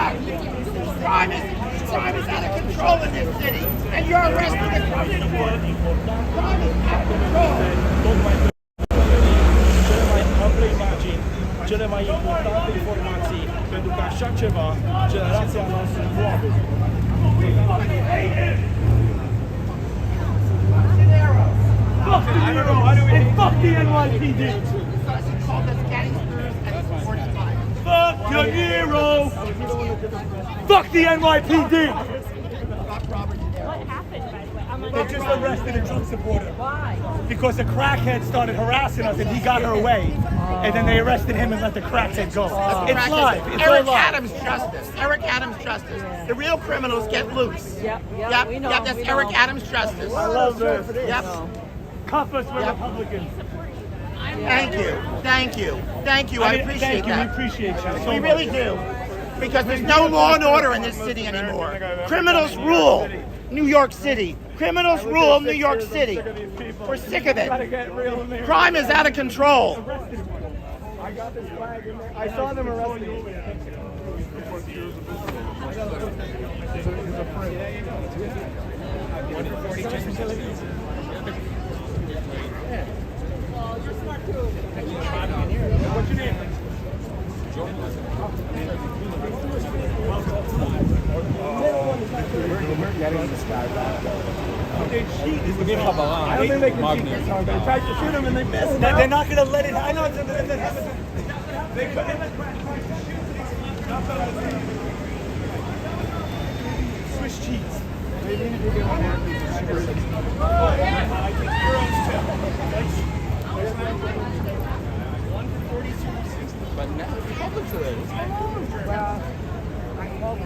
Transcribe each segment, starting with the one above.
fact. Crime is out of control in this city, and you're arresting the criminal. Crime is out of control. Cele mai importante informații, pentru că așa ceva, generația noastră nu a văzut. Fuck the Nero, and fuck the NYPD. Fuck the Nero. Fuck the NYPD. What happened, by the way? They just arrested a Trump supporter. Why? Because a crackhead started harassing us and he got her away. And then they arrested him and let the crackhead go. It's live. It's Eric live. Adams justice. Eric Adams justice. The real criminals get loose. Yep, we know. That's Eric Adams justice. I love this. Yep. Cuff us, we're Republicans. Thank you. I appreciate that. We appreciate you so We much. really do. Because there's no law and order in this city anymore. Criminals rule New York City. Criminals rule New York City. We're sick of it. Crime is out of control. I got this flag in there. I saw them arresting me. What's your name? We're getting this guy back. They cheat. I don't think they can cheat this time. They tried to shoot him and they missed. They're not going to let it. I know it's they couldn't. Swiss cheese. But now it's public today. What's going on? Well, I hope.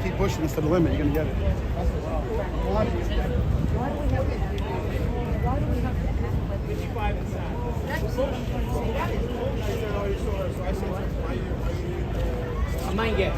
Keep pushing this to the limit, you're gonna get it. I might get.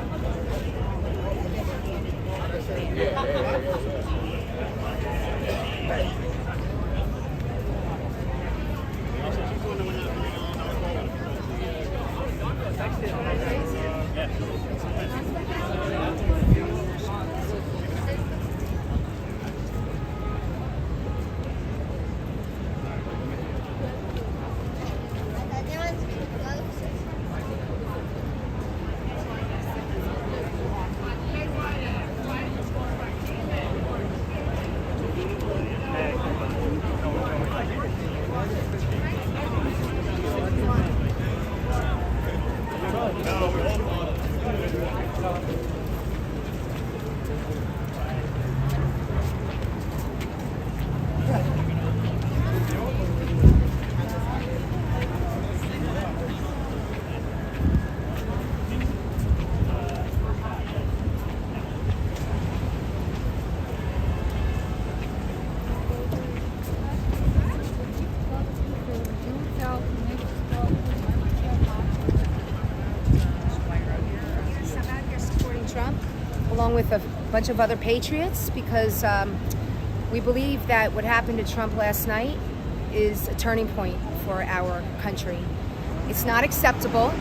Along with a bunch of other patriots, because we believe that what happened to Trump last night is a turning point for our country. It's not acceptable.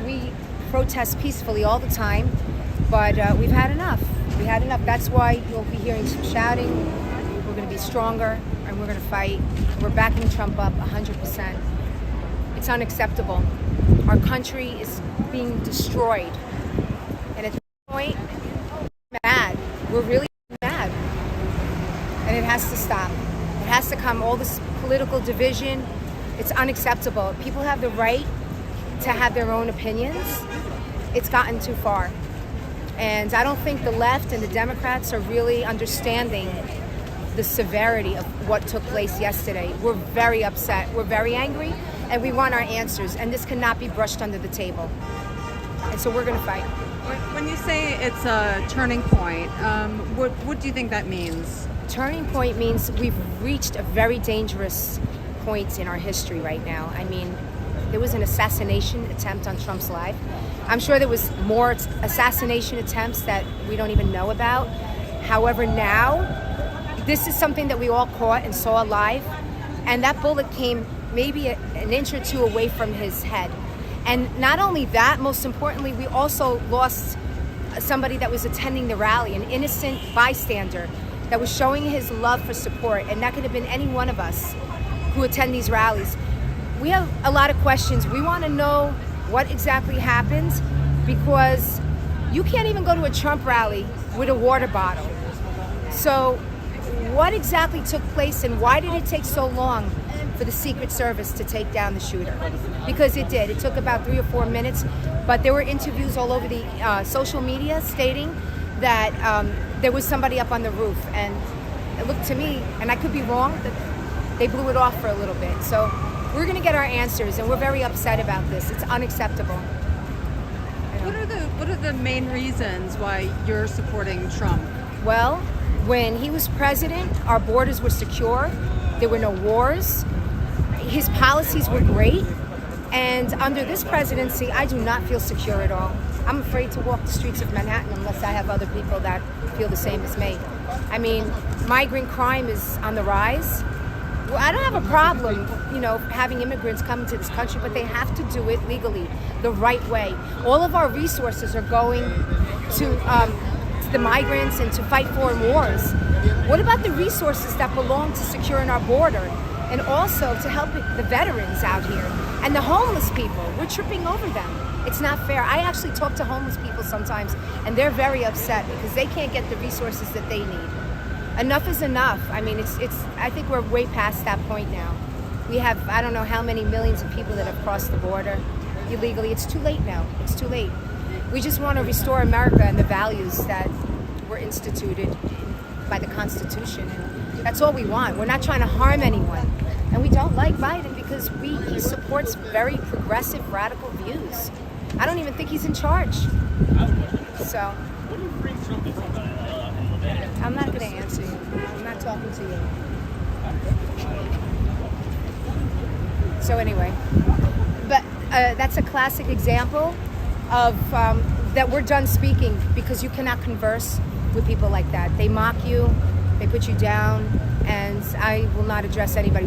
We protest peacefully all the time, but we've had enough. We had enough. That's why you'll be hearing some shouting. We're going to be stronger, and we're going to fight. We're backing Trump up 100%. It's unacceptable. Our country is being destroyed. And at this point, we're mad. We're really mad. And it has to stop. It has to come. All this political division, it's unacceptable. People have the right to have their own opinions. It's gotten too far. And I don't think the left and the Democrats are really understanding the severity of what took place yesterday. We're very upset. We're very angry, and we want our answers. And this cannot be brushed under the table. And so we're going to fight. When you say it's a turning point, what do you think that means? Turning point means we've reached a very dangerous point in our history right now. I mean, there was an assassination attempt on Trump's life. I'm sure there was more assassination attempts that we don't even know about. However, now, this is something that we all caught and saw live, and that bullet came maybe an inch or two away from his head. And not only that, most importantly, we also lost somebody that was attending the rally, an innocent bystander that was showing his love for support, and that could have been any one of us who attend these rallies. We have a lot of questions. We want to know what exactly happened, because you can't even go to a Trump rally with a water bottle. So what exactly took place, and why did it take so long for the Secret Service to take down the shooter? Because it did. It took about 3 or 4 minutes, but there were interviews all over the social media stating that there was somebody up on the roof, and it looked to me, and I could be wrong, that they blew it off for a little bit. So we're going to get our answers, and we're very upset about this. It's unacceptable. What are the main reasons why you're supporting Trump? Well, when he was president, our borders were secure. There were no wars. His policies were great. And under this presidency, I do not feel secure at all. I'm afraid to walk the streets of Manhattan unless I have other people that feel the same as me. I mean, migrant crime is on the rise. Well, I don't have a problem, having immigrants come into this country, but they have to do it legally, the right way. All of our resources are going to the migrants and to fight foreign wars. What about the resources that belong to securing our border, and also to help the veterans out here and the homeless people? We're tripping over them. It's not fair. I actually talk to homeless people sometimes, and they're very upset because they can't get the resources that they need. Enough is enough. I mean, I think we're way past that point now. We have, I don't know how many millions of people that have crossed the border illegally. It's too late now. It's too late. We just want to restore America and the values that were instituted by the Constitution. And that's all we want. We're not trying to harm anyone. And we don't like Biden because he supports very progressive, radical views. I don't even think he's in charge. So I'm not going to answer you. I'm not talking to you. So anyway, but that's a classic example of that we're done speaking, because you cannot converse with people like that. They mock you, they put you down, and I will not address anybody.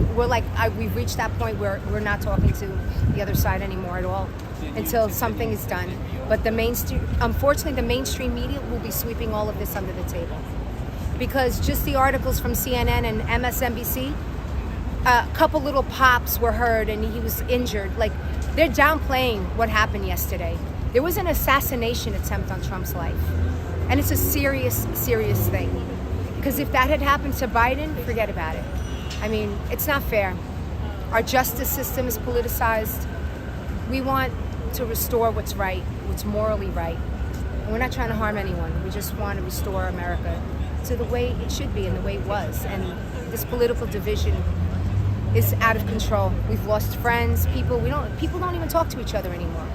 We've reached that point where we're not talking to the other side anymore at all until something is done. But unfortunately, the mainstream media will be sweeping all of this under the table, because just the articles from CNN and MSNBC, a couple little pops were heard and he was injured. Like, they're downplaying what happened yesterday. There was an assassination attempt on Trump's life. And it's a serious, serious thing. Because if that had happened to Biden, forget about it. I mean, it's not fair. Our justice system is politicized. We want to restore what's right, what's morally right. And we're not trying to harm anyone. We just want to restore America to the way it should be and the way it was. And this political division is out of control. We've lost friends, people don't even talk to each other anymore.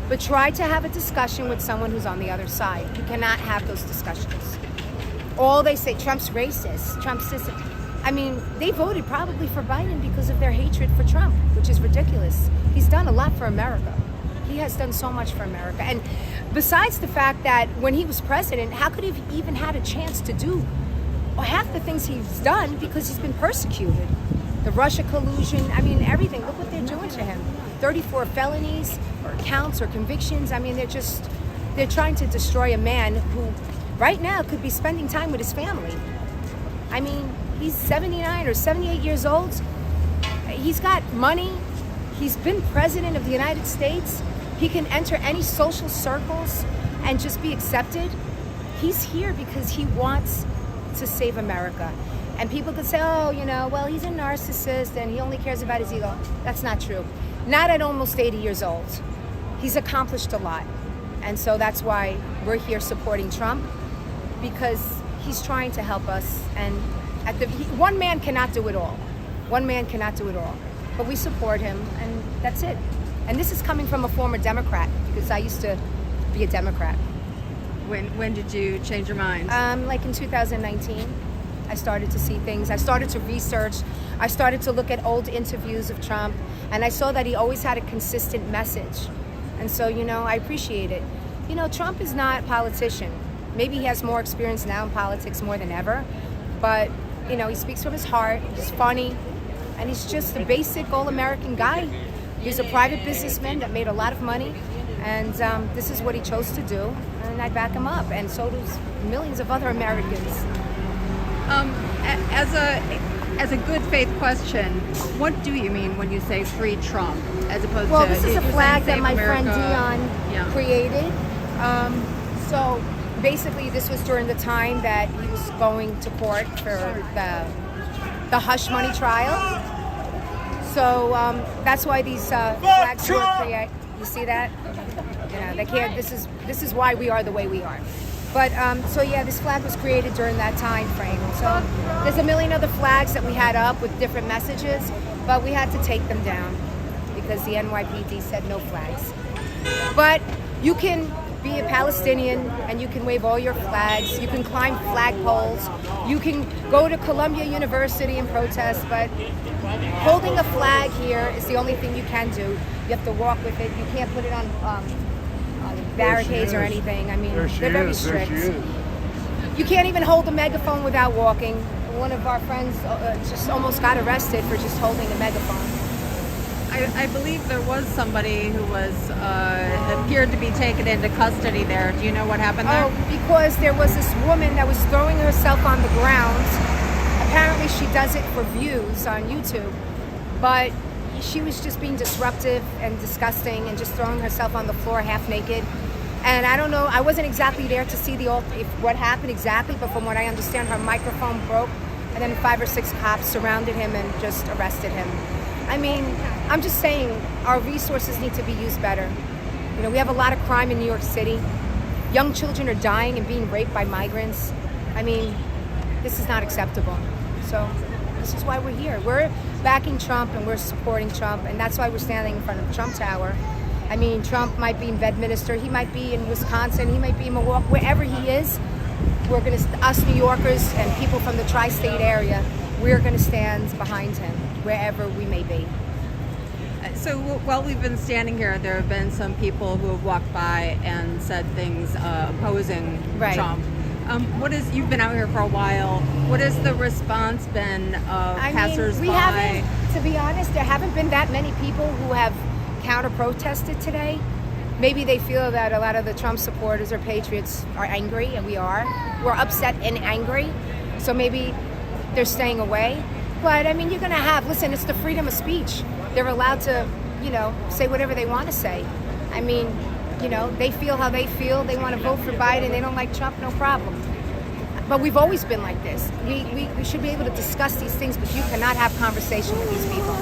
But try to have a discussion with someone who's on the other side. You cannot have those discussions. All they say, Trump's racist, Trump's this. I mean, they voted probably for Biden because of their hatred for Trump, which is ridiculous. He's done a lot for America. He has done so much for America. And besides the fact that when he was president, how could he have even had a chance to do half the things he's done, because he's been persecuted? The Russia collusion, I mean, everything. Look what they're doing to him. 34 felonies or counts or convictions. I mean, they're trying to destroy a man who right now could be spending time with his family. I mean, he's 79 or 78 years old. He's got money. He's been president of the United States. He can enter any social circles and just be accepted. He's here because he wants to save America. And people could say, oh, well, he's a narcissist and he only cares about his ego. That's not true. Not at almost 80 years old. He's accomplished a lot. And so that's why we're here supporting Trump, because he's trying to help us. And one man cannot do it all. One man cannot do it all. But we support him, and that's it. And this is coming from a former Democrat, because I used to be a Democrat. When did you change your mind? Like in 2019. I started to see things. I started to research. I started to look at old interviews of Trump, and I saw that he always had a consistent message. And so, I appreciate it. Trump is not a politician. Maybe he has more experience now in politics more than ever, but, he speaks from his heart. He's funny, and he's just a basic all-American guy. He's a private businessman that made a lot of money, and this is what he chose to do, and I back him up, and so does millions of other Americans. As a good faith question, what do you mean when you say free Trump, as opposed Well, to? this is a you're flag saying that Save my friend America. Dion created. So basically, this was during the time that he was going to court for the hush money trial. So that's why these flags were created. You see that? They can't. This is why we are the way we are. But so yeah, this flag was created during that time frame. So there's a million other flags that we had up with different messages, but we had to take them down because the NYPD said no flags. But you can be a Palestinian and you can wave all your flags. You can climb flagpoles. You can go to Columbia University and protest. But holding a flag here is the only thing you can do. You have to walk with it. You can't put it on barricades or anything. I mean, they're very strict. You can't even hold a megaphone without walking. One of our friends just almost got arrested for just holding a megaphone. I believe there was somebody who was appeared to be taken into custody there. Do you know what happened there? Oh, because there was this woman that was throwing herself on the ground. Apparently she does it for views on YouTube, but she was just being disruptive and disgusting and just throwing herself on the floor half naked. And I don't know, I wasn't exactly there to see what happened exactly, but from what I understand, her microphone broke, and then 5 or 6 cops surrounded him and just arrested him. I mean, I'm just saying, our resources need to be used better. We have a lot of crime in New York City. Young children are dying and being raped by migrants. I mean, this is not acceptable. So this is why we're here. We're backing Trump and we're supporting Trump, and that's why we're standing in front of the Trump Tower. I mean, Trump might be in Bedminster, he might be in Wisconsin, he might be in Milwaukee, wherever he is, us New Yorkers and people from the tri-state area, we're gonna stand behind him, wherever we may be. So while we've been standing here, there have been some people who have walked by and said things opposing Trump. You've been out here for a while. What has the response been of passersby? We haven't, to be honest, there haven't been that many people who have counter-protested today. Maybe they feel that a lot of the Trump supporters or patriots are angry, and we are. We're upset and angry, so maybe they're staying away. But I mean, listen, it's the freedom of speech. They're allowed to, say whatever they want to say. I mean, they feel how they feel. They want to vote for Biden. They don't like Trump, no problem. But we've always been like this. We should be able to discuss these things, but you cannot have conversation with these people.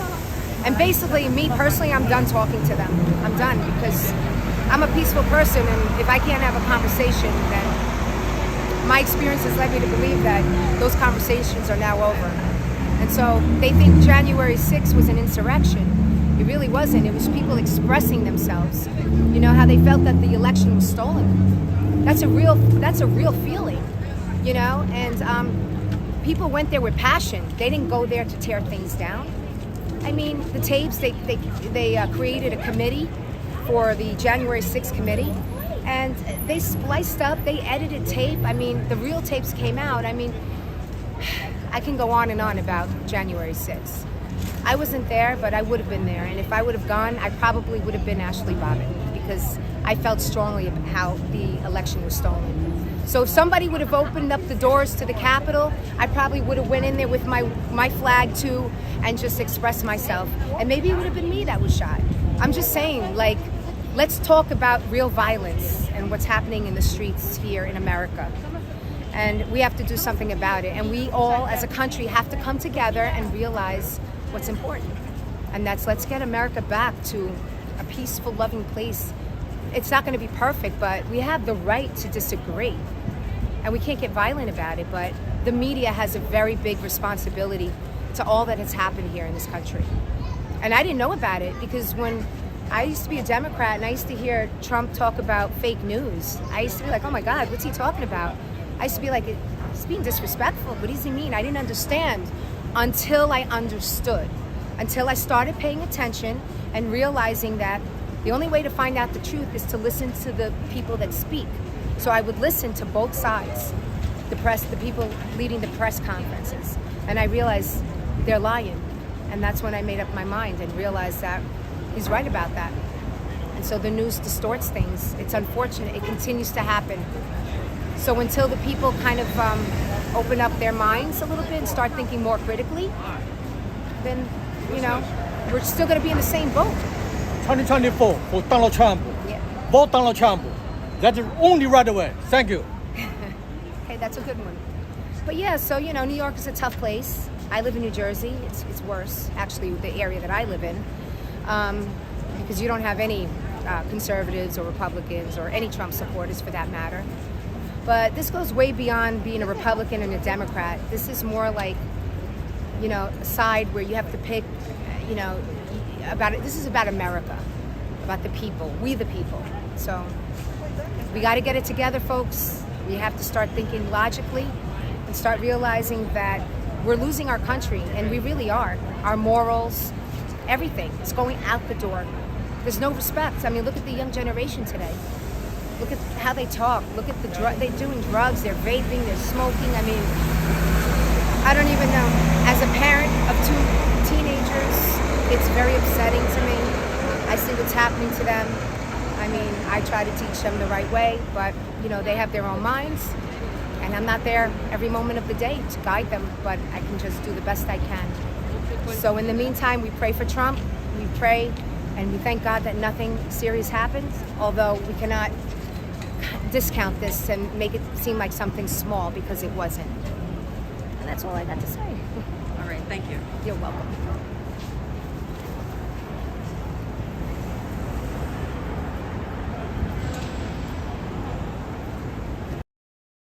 And basically, me personally, I'm done talking to them. I'm done because I'm a peaceful person, and if I can't have a conversation, then my experience has led me to believe that those conversations are now over. And so they think January 6th was an insurrection. It really wasn't. It was people expressing themselves. How they felt that the election was stolen. That's a real feeling, and people went there with passion. They didn't go there to tear things down. I mean, the tapes, they created a committee for the January 6th committee, and they spliced up, they edited tape. I mean, the real tapes came out. I mean, I can go on and on about January 6th. I wasn't there, but I would have been there. And if I would have gone, I probably would have been Ashley Babbitt because I felt strongly about how the election was stolen. So if somebody would have opened up the doors to the Capitol, I probably would have went in there with my flag too and just expressed myself. And maybe it would have been me that was shot. I'm just saying, let's talk about real violence and what's happening in the streets here in America. And we have to do something about it. And we all, as a country, have to come together and realize what's important. And that's, let's get America back to a peaceful, loving place. It's not going to be perfect, but we have the right to disagree. And we can't get violent about it, but the media has a very big responsibility to all that has happened here in this country. And I didn't know about it because when I used to be a Democrat and I used to hear Trump talk about fake news, I used to be like, oh my God, what's he talking about? I used to be like, he's being disrespectful. What does he mean? I didn't understand until I understood, until I started paying attention and realizing that the only way to find out the truth is to listen to the people that speak. So I would listen to both sides, the press, the people leading the press conferences, and I realized they're lying. And that's when I made up my mind and realized that he's right about that. And so the news distorts things. It's unfortunate. It continues to happen. So until the people kind of open up their minds a little bit and start thinking more critically, then, you know, we're still going to be in the same boat. 2024 for Donald Trump. Yeah. Vote Donald Trump. That's the only right way. Thank you. Hey, that's a good one. But yeah, so, you know, New York is a tough place. I live in New Jersey. It's worse, actually, the area that I live in, because you don't have any conservatives or Republicans or any Trump supporters for that matter. But this goes way beyond being a Republican and a Democrat. This is more like, you know, a side where you have to pick, you know, about it. This is about America, about the people, we the people. So we got to get it together, folks. We have to start thinking logically and start realizing that we're losing our country, and we really are. Our morals, everything is going out the door. There's no respect. I mean, look at the young generation today. Look at how they talk. Look at the they're doing drugs, they're vaping, they're smoking. I mean, I don't even know. As a parent of two teenagers, it's very upsetting to me. I see what's happening to them. I mean, I try to teach them the right way, but, you know, they have their own minds. And I'm not there every moment of the day to guide them, but I can just do the best I can. So in the meantime, we pray for Trump, we pray, and we thank God that nothing serious happened, although we cannot discount this and make it seem like something small, because it wasn't. And that's all I got to say.